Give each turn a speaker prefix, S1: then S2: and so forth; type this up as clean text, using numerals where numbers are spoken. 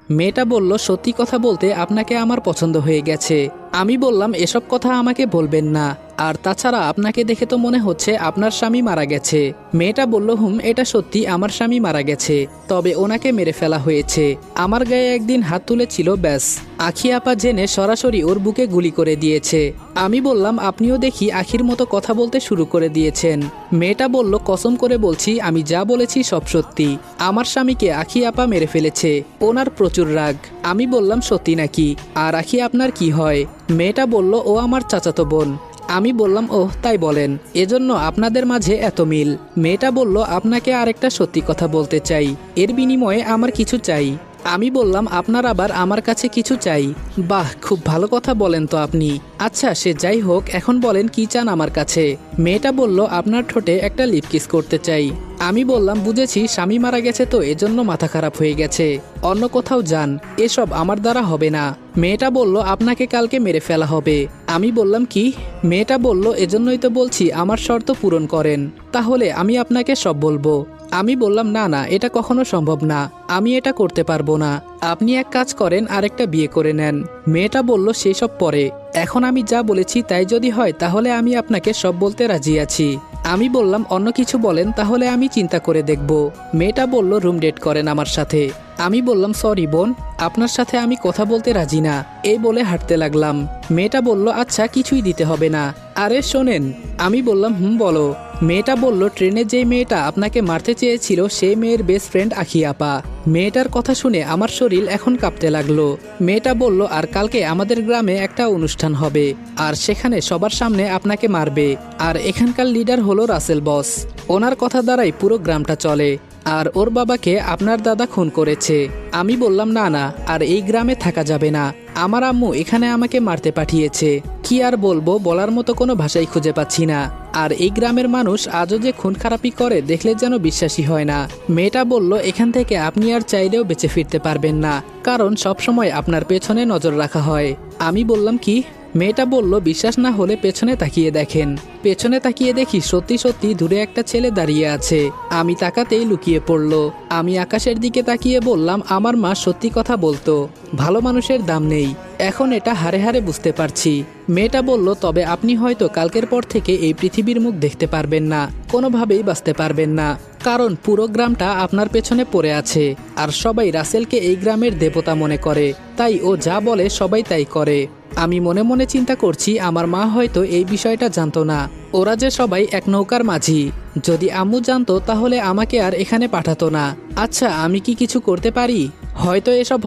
S1: মেয়েটা বলল, সত্যি কথা বলতে আপনাকে আমার পছন্দ হয়ে গেছে। আমি বললাম, এসব কথা আমাকে বলবেন না, আর তাছাড়া আপনাকে দেখে তো মনে হচ্ছে আপনার স্বামী মারা গেছে। মেয়েটা বলল, এটা সত্যি, আমার স্বামী মারা গেছে, তবে ওনাকে মেরে ফেলা হয়েছে। আমার গায়ে একদিন হাত তুলেছিল, ব্যাস। আখি আপা জেনে সরাসরি ওর বুকে গুলি করে দিয়েছে। আমি বললাম, আপনিও দেখি আখির মতো কথা বলতে শুরু করে দিয়েছেন। মেয়েটা বলল, কসম করে বলছি আমি যা বলেছি সব সত্যি। আমার স্বামীকে আখি আপা মেরে ফেলেছে, ওনার প্রচুর রাগ। আমি বললাম, সত্যি নাকি? আর আখি আপনার কি হয়? মেয়েটা বলল, ও আমার চাচাতো বোন। আমি বললাম, ওহ তাই বলেন, এজন্য আপনাদের মাঝে এত মিল। মেয়েটা বলল, আপনাকে আরেকটা সত্যি কথা বলতে চাই, এর বিনিময়ে আমার কিছু চাই। আমি বললাম, আপনার আবার আমার কাছে কিছু চাই? বাহ, খুব ভালো কথা বলেন তো আপনি। আচ্ছা সে যাই হোক, এখন বলেন কি চান আমার কাছে? মেয়েটা বলল, আপনার ঠোঁটে একটা লিপ কিস করতে চাই। আমি বললাম, বুঝেছি, স্বামী মারা গেছে তো এজন্য মাথা খারাপ হয়ে গেছে, অন্য কোথাও যান, এসব আমার দ্বারা হবে না। মেয়েটা বলল, আপনাকে কালকে মেরে ফেলা হবে। আমি বললাম, কি? মেয়েটা বলল, এজন্যই তো বলছি আমার শর্ত পূরণ করেন, তাহলে আমি আপনাকে সব বলবো। আমি বললাম, না না, এটা কখনো সম্ভব না, আমি এটা করতে পারবো না। আপনি এক কাজ করেন, আরেকটা বিয়ে করে নেন। মেয়েটা বলল, সেসব পরে, এখন আমি যা বলেছি তাই যদি হয় তাহলে আমি আপনাকে সব বলতে রাজি আছি। আমি বললাম, অন্য কিছু বলেন, তাহলে আমি চিন্তা করে দেখব। মেয়েটা বলল, রুম ডেট করেন আমার সাথে। আমি বললাম, সরি বোন, আপনার সাথে আমি কথা বলতে রাজি না, এই বলে হাঁটতে লাগলাম। মেয়েটা বলল, আচ্ছা কিছুই দিতে হবে না। আরে শোনেন। আমি বললাম, বলো। মেয়েটা বলল, ট্রেনে যে মেয়েটা আপনাকে মারতে চেয়েছিল সেই মেয়ের বেস্ট ফ্রেন্ড আখি আপা। মেয়েটার কথা শুনে আমার শরীর এখন কাঁপতে লাগলো। মেয়েটা বলল, আর কালকে আমাদের গ্রামে একটা অনুষ্ঠান হবে, আর সেখানে সবার সামনে আপনাকে মারবে, আর এখানকার লিডার হলো রাসেল বস, ওনার কথা দ্বারাই পুরো গ্রামটা চলে, আর ওর বাবাকে আপনার দাদা খুন করেছে। আমি বললাম, না না, আর এই গ্রামে থাকা যাবে না, আমার আম্মু এখানে আমাকে মারতে পাঠিয়েছে। কি আর বলবো, বলার মতো কোনো ভাষাই খুঁজে পাচ্ছি না। আর এই গ্রামের মানুষ আজও যে খুন খারাপি করে দেখলে যেন বিশ্বাসই হয় না। মেয়েটা বলল, এখান থেকে আপনি আর চাইলেও বেঁচে ফিরতে পারবেন না, কারণ সবসময় আপনার পেছনে নজর রাখা হয়। আমি বললাম, কি? মেয়েটা বলল, বিশ্বাস না হলে পেছনে তাকিয়ে দেখেন। পেছনে তাকিয়ে দেখি সত্যি সত্যি দূরে একটা ছেলে দাঁড়িয়ে আছে। আমি তাকাতেই লুকিয়ে পড়ল। আমি আকাশের দিকে তাকিয়ে বললাম, আমার মা সত্যি কথা বলতো, ভালো মানুষের দাম নেই, এখন এটা হারে হারে বুঝতে পারছি। মেয়েটা বলল, তবে আপনি হয়তো কালকের পর থেকে এই পৃথিবীর মুখ দেখতে পারবেন না, কোনোভাবেই বাঁচতে পারবেন না, কারণ পুরো গ্রামটা আপনার পেছনে পড়ে আছে, আর সবাই রাসেলকে এই গ্রামের দেবতা মনে করে, তাই ও যা বলে সবাই তাই করে। আমি মনে মনে চিন্তা করছি, আমার মা হয়তো এই বিষয়টা জানতো না, ওরা যে সবাই এক নৌকার মাঝি, যদি আম্মু জানতো তাহলে আমাকে আর এখানে পাঠাতো না। আচ্ছা আমি কি কিছু করতে পারি? হয়তো এসব